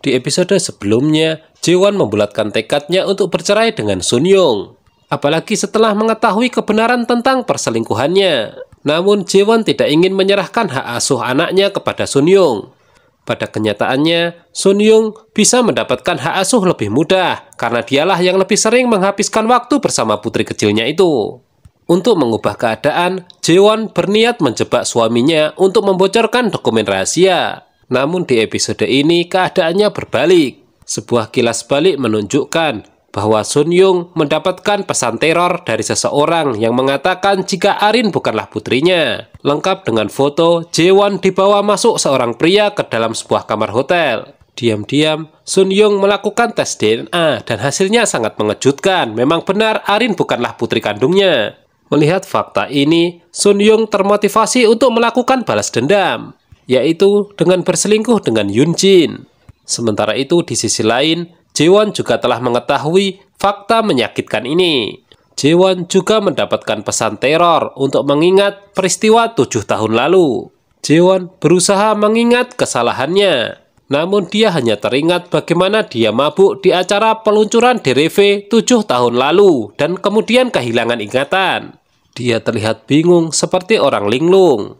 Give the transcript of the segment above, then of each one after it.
Di episode sebelumnya, Jaewon membulatkan tekadnya untuk bercerai dengan Sun Young. Apalagi setelah mengetahui kebenaran tentang perselingkuhannya. Namun Jaewon tidak ingin menyerahkan hak asuh anaknya kepada Sun Young. Pada kenyataannya, Sun Young bisa mendapatkan hak asuh lebih mudah karena dialah yang lebih sering menghabiskan waktu bersama putri kecilnya itu. Untuk mengubah keadaan, Jaewon berniat menjebak suaminya untuk membocorkan dokumen rahasia. Namun di episode ini keadaannya berbalik. Sebuah kilas balik menunjukkan bahwa Sun Young mendapatkan pesan teror dari seseorang yang mengatakan jika Arin bukanlah putrinya. Lengkap dengan foto, Jaewon dibawa masuk seorang pria ke dalam sebuah kamar hotel. Diam-diam, Sun Young melakukan tes DNA dan hasilnya sangat mengejutkan. Memang benar Arin bukanlah putri kandungnya. Melihat fakta ini, Sun Young termotivasi untuk melakukan balas dendam, yaitu dengan berselingkuh dengan Yoon Jin. Sementara itu di sisi lain, Jaewon juga telah mengetahui fakta menyakitkan ini. Jaewon juga mendapatkan pesan teror untuk mengingat peristiwa 7 tahun lalu. Jaewon berusaha mengingat kesalahannya, namun dia hanya teringat bagaimana dia mabuk di acara peluncuran DRV 7 tahun lalu dan kemudian kehilangan ingatan. Dia terlihat bingung seperti orang linglung.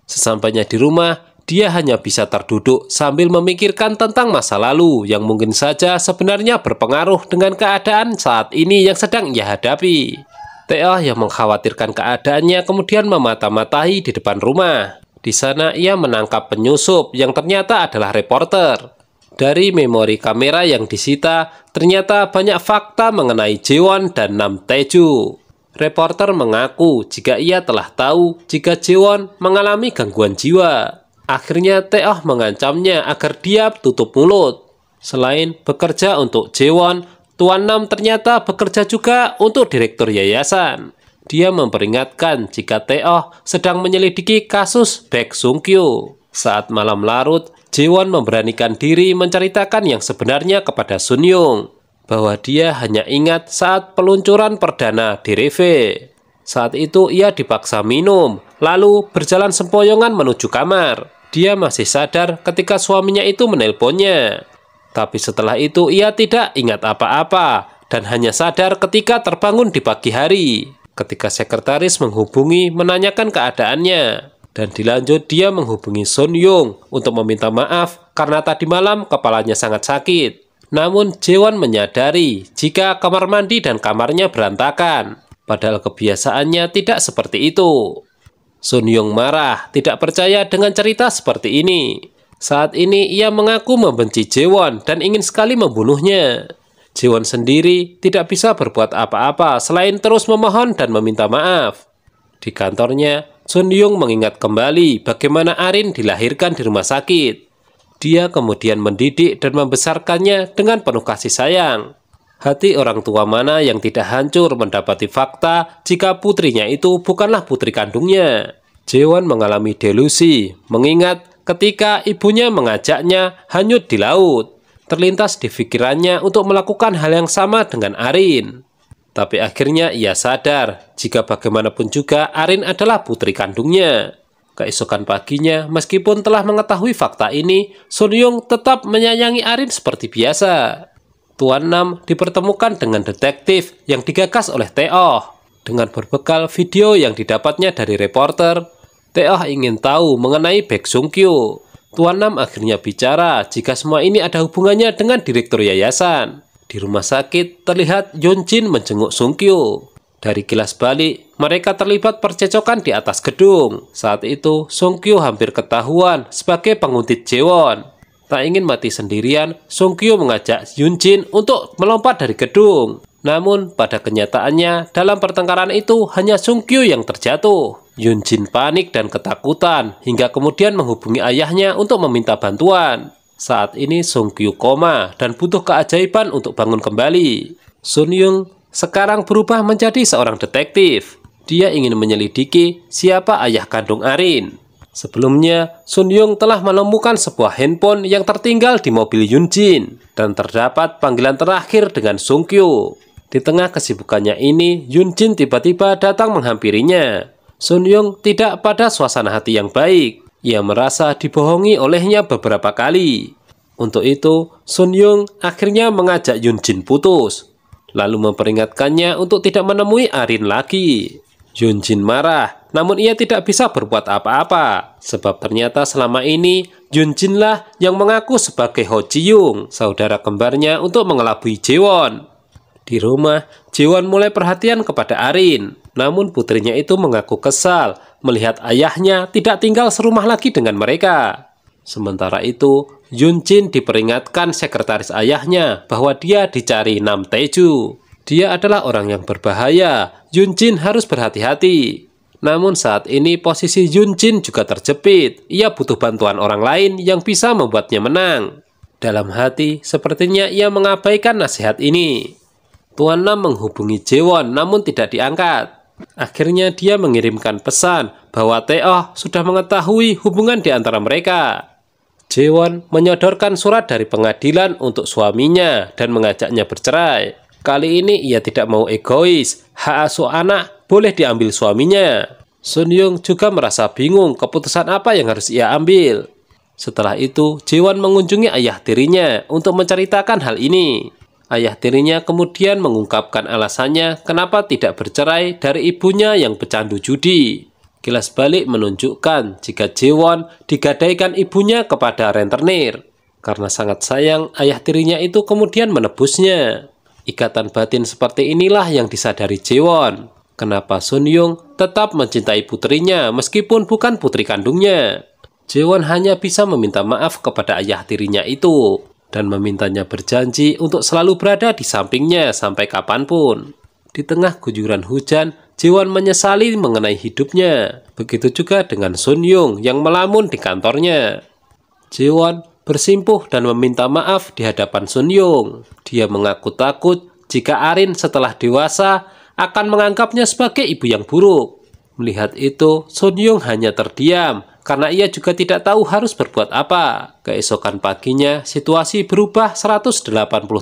Sesampainya di rumah, dia hanya bisa terduduk sambil memikirkan tentang masa lalu yang mungkin saja sebenarnya berpengaruh dengan keadaan saat ini yang sedang ia hadapi. Tae-oh yang mengkhawatirkan keadaannya kemudian memata-matai di depan rumah. Di sana ia menangkap penyusup yang ternyata adalah reporter. Dari memori kamera yang disita, ternyata banyak fakta mengenai Jaewon dan Nam Tae-ju. Reporter mengaku jika ia telah tahu jika Jaewon mengalami gangguan jiwa. Akhirnya Tae-oh mengancamnya agar dia tutup mulut. Selain bekerja untuk Jaewon, Tuan Nam ternyata bekerja juga untuk direktur yayasan. Dia memperingatkan jika Tae-oh sedang menyelidiki kasus Baek Sung-kyu. Saat malam larut, Jaewon memberanikan diri menceritakan yang sebenarnya kepada Sun Young, bahwa dia hanya ingat saat peluncuran perdana DRV. Saat itu ia dipaksa minum, lalu berjalan sempoyongan menuju kamar. Dia masih sadar ketika suaminya itu menelponnya. Tapi setelah itu ia tidak ingat apa-apa dan hanya sadar ketika terbangun di pagi hari. Ketika sekretaris menghubungi menanyakan keadaannya. Dan dilanjut dia menghubungi Sun Young untuk meminta maaf karena tadi malam kepalanya sangat sakit. Namun Jaewon menyadari jika kamar mandi dan kamarnya berantakan. Padahal kebiasaannya tidak seperti itu. Sun Young marah, tidak percaya dengan cerita seperti ini. Saat ini ia mengaku membenci Jaewon dan ingin sekali membunuhnya. Jaewon sendiri tidak bisa berbuat apa-apa selain terus memohon dan meminta maaf. Di kantornya, Sun Young mengingat kembali bagaimana Arin dilahirkan di rumah sakit. Dia kemudian mendidik dan membesarkannya dengan penuh kasih sayang. Hati orang tua mana yang tidak hancur mendapati fakta jika putrinya itu bukanlah putri kandungnya. Jaewon mengalami delusi, mengingat ketika ibunya mengajaknya hanyut di laut. Terlintas di pikirannya untuk melakukan hal yang sama dengan Arin. Tapi akhirnya ia sadar jika bagaimanapun juga Arin adalah putri kandungnya. Keesokan paginya, meskipun telah mengetahui fakta ini, Sun Young tetap menyayangi Arin seperti biasa. Tuan Nam dipertemukan dengan detektif yang digagas oleh Tae-oh. Dengan berbekal video yang didapatnya dari reporter, Tae-oh ingin tahu mengenai Baek Sung-kyu. Tuan Nam akhirnya bicara jika semua ini ada hubungannya dengan direktur yayasan. Di rumah sakit terlihat Yoon Jin menjenguk Sung-kyu. Dari kilas balik, mereka terlibat percecokan di atas gedung. Saat itu, Sung-kyu hampir ketahuan sebagai penguntit Jaewon. Tak ingin mati sendirian, Sung-kyu mengajak Yoon Jin untuk melompat dari gedung. Namun, pada kenyataannya, dalam pertengkaran itu hanya Sung-kyu yang terjatuh. Yoon Jin panik dan ketakutan, hingga kemudian menghubungi ayahnya untuk meminta bantuan. Saat ini Sung-kyu koma dan butuh keajaiban untuk bangun kembali. Sun Young sekarang berubah menjadi seorang detektif. Dia ingin menyelidiki siapa ayah kandung Arin. Sebelumnya, Sun Young telah menemukan sebuah handphone yang tertinggal di mobil Yoon Jin dan terdapat panggilan terakhir dengan Sung-kyu. Di tengah kesibukannya ini, Yoon Jin tiba-tiba datang menghampirinya. Sun Young tidak pada suasana hati yang baik. Ia merasa dibohongi olehnya beberapa kali. Untuk itu, Sun Yung akhirnya mengajak Yunjin putus, lalu memperingatkannya untuk tidak menemui Arin lagi. Yunjin marah, namun ia tidak bisa berbuat apa-apa, sebab ternyata selama ini Yunjin lah yang mengaku sebagai Ho Ji Young, saudara kembarnya, untuk mengelabui Jaewon. Di rumah, Jaewon mulai perhatian kepada Arin, namun putrinya itu mengaku kesal melihat ayahnya tidak tinggal serumah lagi dengan mereka. Sementara itu, Yunjin diperingatkan sekretaris ayahnya bahwa dia dicari Nam Tae-ju. Dia adalah orang yang berbahaya, Yunjin harus berhati-hati. Namun saat ini posisi Yunjin juga terjepit, ia butuh bantuan orang lain yang bisa membuatnya menang. Dalam hati, sepertinya ia mengabaikan nasihat ini. Tuan Nam menghubungi Jaewon namun tidak diangkat. Akhirnya dia mengirimkan pesan bahwa Tae-oh sudah mengetahui hubungan di antara mereka. Jaewon menyodorkan surat dari pengadilan untuk suaminya dan mengajaknya bercerai. Kali ini ia tidak mau egois, hak asuh anak boleh diambil suaminya. Sun Yung juga merasa bingung keputusan apa yang harus ia ambil. Setelah itu, Jaewon mengunjungi ayah tirinya untuk menceritakan hal ini. Ayah tirinya kemudian mengungkapkan alasannya kenapa tidak bercerai dari ibunya yang pecandu judi. Kilas balik menunjukkan jika Jaewon digadaikan ibunya kepada rentenir. Karena sangat sayang, ayah tirinya itu kemudian menebusnya. Ikatan batin seperti inilah yang disadari Jaewon. Kenapa Sun Yung tetap mencintai putrinya meskipun bukan putri kandungnya. Jaewon hanya bisa meminta maaf kepada ayah tirinya itu dan memintanya berjanji untuk selalu berada di sampingnya sampai kapanpun. Di tengah guyuran hujan, Jaewon menyesali mengenai hidupnya. Begitu juga dengan Sun Yung yang melamun di kantornya. Jaewon bersimpuh dan meminta maaf di hadapan Sun Yung. Dia mengaku takut jika Arin setelah dewasa akan menganggapnya sebagai ibu yang buruk. Melihat itu, Sun Yung hanya terdiam karena ia juga tidak tahu harus berbuat apa. Keesokan paginya, situasi berubah 180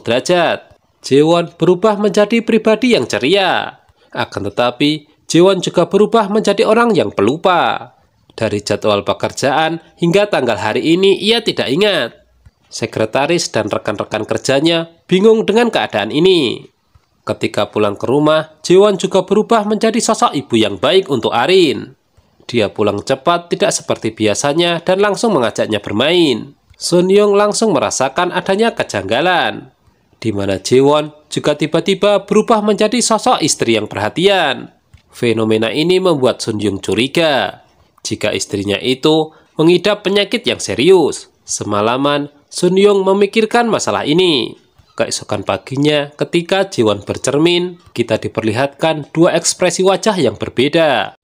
derajat. Jaewon berubah menjadi pribadi yang ceria. Akan tetapi, Jaewon juga berubah menjadi orang yang pelupa. Dari jadwal pekerjaan hingga tanggal hari ini ia tidak ingat. Sekretaris dan rekan-rekan kerjanya bingung dengan keadaan ini. Ketika pulang ke rumah, Jaewon juga berubah menjadi sosok ibu yang baik untuk Arin. Dia pulang cepat tidak seperti biasanya dan langsung mengajaknya bermain. Sun Yung langsung merasakan adanya kejanggalan, di mana Jaewon juga tiba-tiba berubah menjadi sosok istri yang perhatian. Fenomena ini membuat Sun Yung curiga jika istrinya itu mengidap penyakit yang serius. Semalaman, Sun Yung memikirkan masalah ini. Keesokan paginya, ketika Jaewon bercermin, kita diperlihatkan dua ekspresi wajah yang berbeda.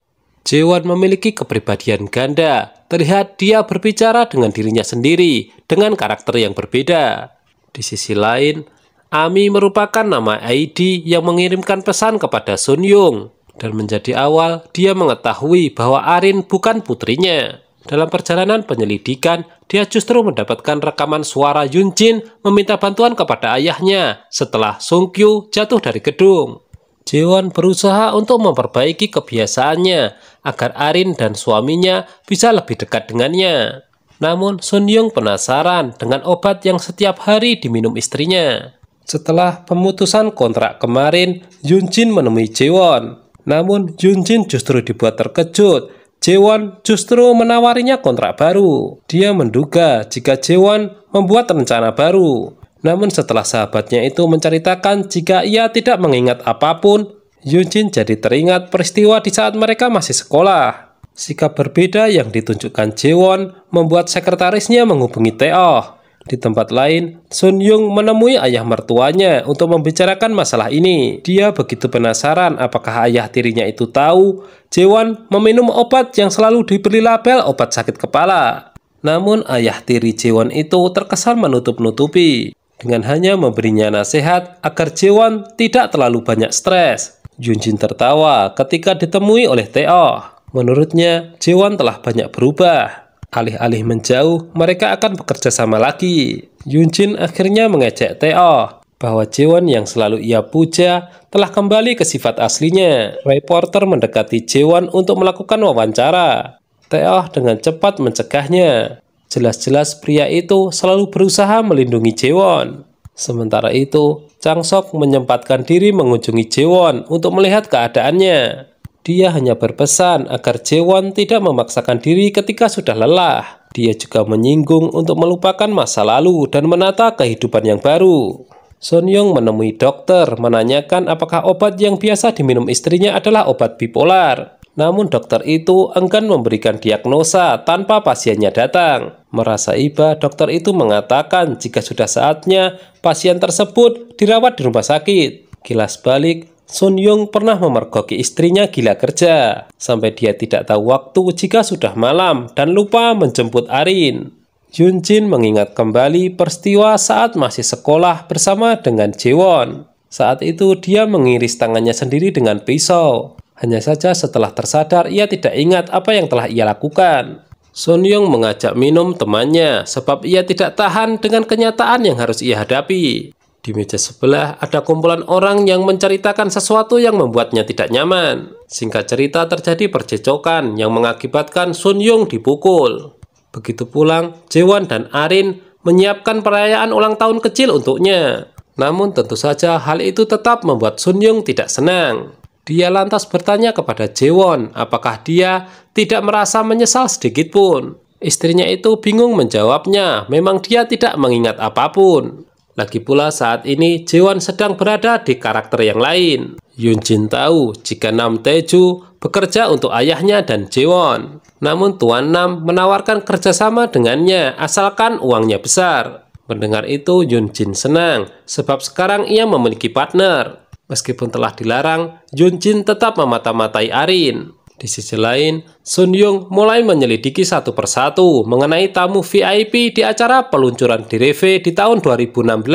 Jaewon memiliki kepribadian ganda. Terlihat dia berbicara dengan dirinya sendiri, dengan karakter yang berbeda. Di sisi lain, Ami merupakan nama ID yang mengirimkan pesan kepada Sun Yung. Dan menjadi awal, dia mengetahui bahwa Arin bukan putrinya. Dalam perjalanan penyelidikan, dia justru mendapatkan rekaman suara Yunjin meminta bantuan kepada ayahnya setelah Sung Kyu jatuh dari gedung. Jaewon berusaha untuk memperbaiki kebiasaannya agar Arin dan suaminya bisa lebih dekat dengannya. Namun Sun Yung penasaran dengan obat yang setiap hari diminum istrinya. Setelah pemutusan kontrak kemarin, Yunjin menemui Jaewon. Namun Yunjin justru dibuat terkejut. Jaewon justru menawarinya kontrak baru. Dia menduga jika Jaewon membuat rencana baru. Namun setelah sahabatnya itu menceritakan jika ia tidak mengingat apapun, Yunjin jadi teringat peristiwa di saat mereka masih sekolah. Sikap berbeda yang ditunjukkan Jaewon membuat sekretarisnya menghubungi Tae-oh. Di tempat lain, Sun Yung menemui ayah mertuanya untuk membicarakan masalah ini. Dia begitu penasaran apakah ayah tirinya itu tahu Jaewon meminum obat yang selalu diberi label obat sakit kepala. Namun ayah tiri Jaewon itu terkesan menutup-nutupi dengan hanya memberinya nasihat agar Jaewon tidak terlalu banyak stres. Yunjin tertawa ketika ditemui oleh Tae-oh. Menurutnya, Jaewon telah banyak berubah. Alih-alih menjauh, mereka akan bekerja sama lagi. Yunjin akhirnya mengejek Tae-oh bahwa Jaewon yang selalu ia puja telah kembali ke sifat aslinya. Reporter mendekati Jaewon untuk melakukan wawancara. Tae-oh dengan cepat mencegahnya. Jelas-jelas pria itu selalu berusaha melindungi Jaewon. Sementara itu, Chang Sok menyempatkan diri mengunjungi Jaewon untuk melihat keadaannya. Dia hanya berpesan agar Jaewon tidak memaksakan diri ketika sudah lelah. Dia juga menyinggung untuk melupakan masa lalu dan menata kehidupan yang baru. Sun Yung menemui dokter menanyakan apakah obat yang biasa diminum istrinya adalah obat bipolar. Namun dokter itu enggan memberikan diagnosa tanpa pasiennya datang. Merasa iba, dokter itu mengatakan jika sudah saatnya pasien tersebut dirawat di rumah sakit. Kilas balik, Sun Yung pernah memergoki istrinya gila kerja, sampai dia tidak tahu waktu jika sudah malam dan lupa menjemput Arin. Yun Jin mengingat kembali peristiwa saat masih sekolah bersama dengan Jaewon. Saat itu dia mengiris tangannya sendiri dengan pisau. Hanya saja setelah tersadar ia tidak ingat apa yang telah ia lakukan. Sun Yung mengajak minum temannya sebab ia tidak tahan dengan kenyataan yang harus ia hadapi. Di meja sebelah ada kumpulan orang yang menceritakan sesuatu yang membuatnya tidak nyaman. Singkat cerita terjadi percecokan yang mengakibatkan Sun Yung dipukul. Begitu pulang, Jaewon dan Arin menyiapkan perayaan ulang tahun kecil untuknya. Namun tentu saja hal itu tetap membuat Sun Yung tidak senang. Dia lantas bertanya kepada Jaewon apakah dia tidak merasa menyesal sedikit pun. Istrinya itu bingung menjawabnya, memang dia tidak mengingat apapun. Lagi pula saat ini Jaewon sedang berada di karakter yang lain. Yun Jin tahu jika Nam Tae-ju bekerja untuk ayahnya dan Jaewon. Namun Tuan Nam menawarkan kerjasama dengannya asalkan uangnya besar. Mendengar itu Yun Jin senang sebab sekarang ia memiliki partner. Meskipun telah dilarang, Yun Jin tetap memata-matai Arin. Di sisi lain, Sun Yung mulai menyelidiki satu persatu mengenai tamu VIP di acara peluncuran di Reve di tahun 2016.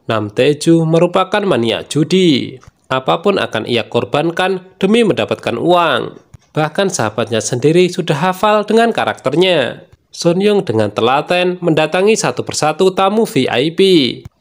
Nam Tae-ju merupakan maniak judi. Apapun akan ia korbankan demi mendapatkan uang. Bahkan sahabatnya sendiri sudah hafal dengan karakternya. Sun Yung dengan telaten mendatangi satu persatu tamu VIP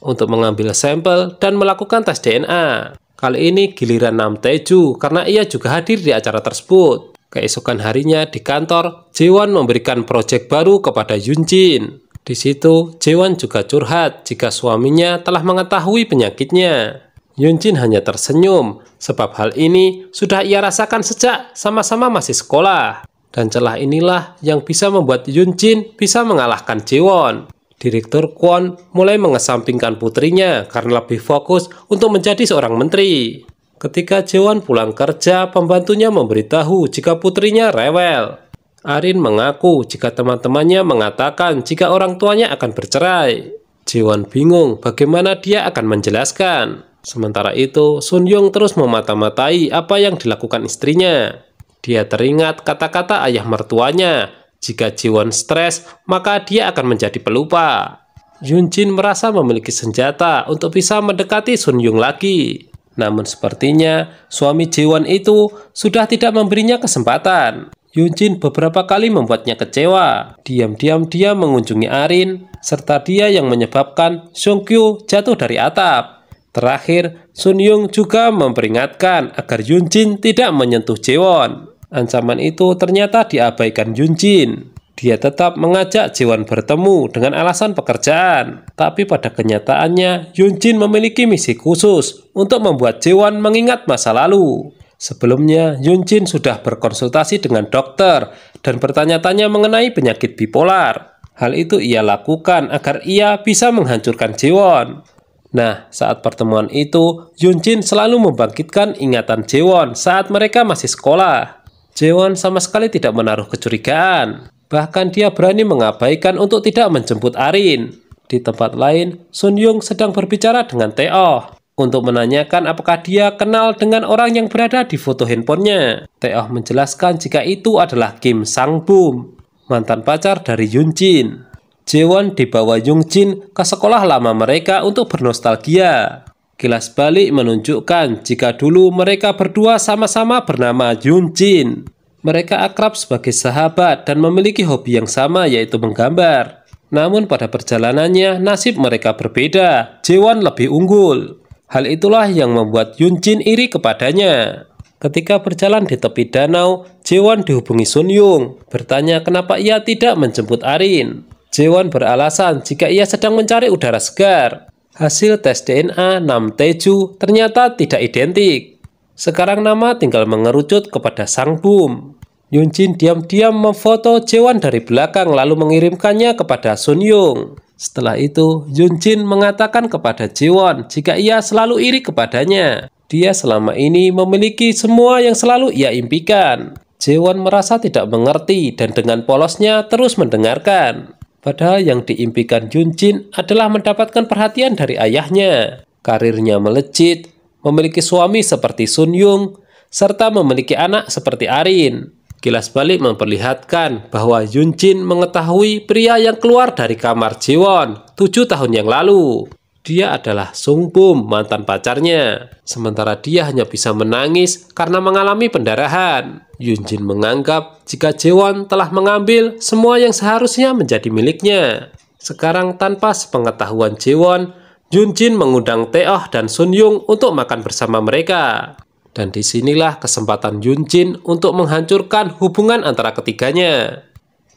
untuk mengambil sampel dan melakukan tes DNA. Kali ini giliran Nam Tae-ju karena ia juga hadir di acara tersebut. Keesokan harinya di kantor, Jaewon memberikan proyek baru kepada Yun Jin. Di situ, Jaewon juga curhat jika suaminya telah mengetahui penyakitnya. Yun Jin hanya tersenyum, sebab hal ini sudah ia rasakan sejak sama-sama masih sekolah. Dan celah inilah yang bisa membuat Yun Jin bisa mengalahkan Jaewon. Direktur Kwon mulai mengesampingkan putrinya karena lebih fokus untuk menjadi seorang menteri. Ketika Jaewon pulang kerja, pembantunya memberitahu jika putrinya rewel. Arin mengaku jika teman-temannya mengatakan jika orang tuanya akan bercerai. Jaewon bingung bagaimana dia akan menjelaskan. Sementara itu, Sun Yung terus memata-matai apa yang dilakukan istrinya. Dia teringat kata-kata ayah mertuanya. Jika Jaewon stres, maka dia akan menjadi pelupa. Yun Jin merasa memiliki senjata untuk bisa mendekati Sun Yung lagi. Namun sepertinya suami Jaewon itu sudah tidak memberinya kesempatan. Yun Jin beberapa kali membuatnya kecewa. Diam-diam dia mengunjungi Arin, serta dia yang menyebabkan Sung Kyu jatuh dari atap. Terakhir, Sun Yung juga memperingatkan agar Yun Jin tidak menyentuh Jaewon. Ancaman itu ternyata diabaikan Yun Jin. Dia tetap mengajak Jaewon bertemu dengan alasan pekerjaan. Tapi pada kenyataannya, Yun Jin memiliki misi khusus untuk membuat Jaewon mengingat masa lalu. Sebelumnya, Yun Jin sudah berkonsultasi dengan dokter dan bertanya-tanya mengenai penyakit bipolar. Hal itu ia lakukan agar ia bisa menghancurkan Jaewon. Nah, saat pertemuan itu, Yun Jin selalu membangkitkan ingatan Jaewon saat mereka masih sekolah. Jaewon sama sekali tidak menaruh kecurigaan. Bahkan dia berani mengabaikan untuk tidak menjemput Arin. Di tempat lain, Sun Yung sedang berbicara dengan Tae-oh untuk menanyakan apakah dia kenal dengan orang yang berada di foto handphonenya. Tae-oh menjelaskan jika itu adalah Kim Sang-bum, mantan pacar dari Yun Jin. Jaewon dibawa Yun Jin ke sekolah lama mereka untuk bernostalgia. Kilas balik menunjukkan jika dulu mereka berdua sama-sama bernama Yun Jin. Mereka akrab sebagai sahabat dan memiliki hobi yang sama yaitu menggambar. Namun pada perjalanannya nasib mereka berbeda, Jaewon lebih unggul. Hal itulah yang membuat Yun Jin iri kepadanya. Ketika berjalan di tepi danau, Jaewon dihubungi Sun Yung, bertanya kenapa ia tidak menjemput Arin. Jaewon beralasan jika ia sedang mencari udara segar. Hasil tes DNA Nam Tae-ju ternyata tidak identik. Sekarang nama tinggal mengerucut kepada Sang Bum. Yoonjin diam-diam memfoto Jaewon dari belakang lalu mengirimkannya kepada Sun Young. Setelah itu, Yoonjin mengatakan kepada Jaewon jika ia selalu iri kepadanya. Dia selama ini memiliki semua yang selalu ia impikan. Jaewon merasa tidak mengerti dan dengan polosnya terus mendengarkan. Padahal yang diimpikan Yoonjin adalah mendapatkan perhatian dari ayahnya. Karirnya melejit, memiliki suami seperti Sun Young, serta memiliki anak seperti Arin. Kilas balik memperlihatkan bahwa Yoonjin mengetahui pria yang keluar dari kamar Jaewon 7 tahun yang lalu. Dia adalah Sung Bum, mantan pacarnya. Sementara dia hanya bisa menangis karena mengalami pendarahan. Yoonjin menganggap jika Jaewon telah mengambil semua yang seharusnya menjadi miliknya. Sekarang tanpa sepengetahuan Jaewon, Yoonjin mengundang Tae-oh dan Sun Young untuk makan bersama mereka. Dan disinilah kesempatan Yoonjin untuk menghancurkan hubungan antara ketiganya.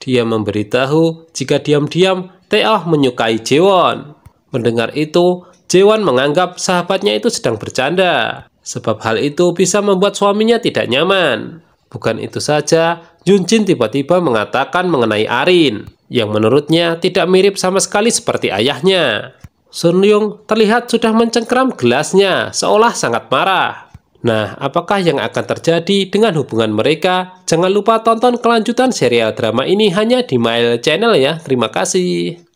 Dia memberitahu jika diam-diam Tae-oh menyukai Jaewon. Mendengar itu, Jaewon menganggap sahabatnya itu sedang bercanda. Sebab hal itu bisa membuat suaminya tidak nyaman. Bukan itu saja, Yoonjin tiba-tiba mengatakan mengenai Arin, yang menurutnya tidak mirip sama sekali seperti ayahnya. Sun Young terlihat sudah mencengkeram gelasnya, seolah sangat marah. Nah, apakah yang akan terjadi dengan hubungan mereka? Jangan lupa tonton kelanjutan serial drama ini hanya di Mail Channel ya. Terima kasih.